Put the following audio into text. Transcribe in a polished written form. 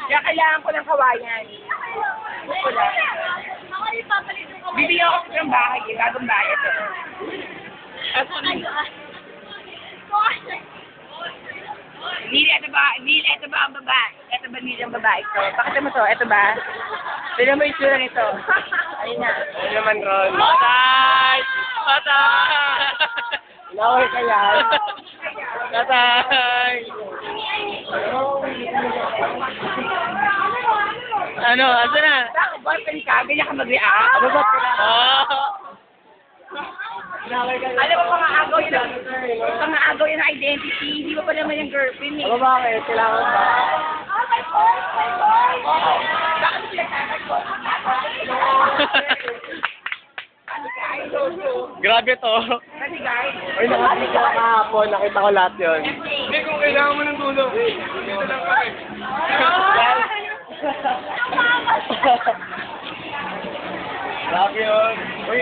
Kaya kailangan ko ng kawayan. Gusto lang. Bibigyan ako ng bahay, bagong bahay ito. Nil, ito ba ang babae? Ito ba Nil ang babae ito? Pakita mo to, ito ba? Tignan mo yung itsura nito. Ayun na. Ayun naman, Ron. Patay! Patay! Inaway ka yan. Patay! Ano? Asa na? Bakit boyfriend ka? Ganyan ka mag-react? Ano ba kailangan? Alam mo, pang-aagaw yun ang identity. Hindi mo pa naman yung girlfriend eh. Ano bakit? Kailangan ba? Bakit sila tatagod? Grabe to. Kasi guys, Ay, nakakita ka kahapon. Nakita ko lahat yun. Hindi, kung kailangan mo ng tulong, dito lang kami. Grabe yun. Uy,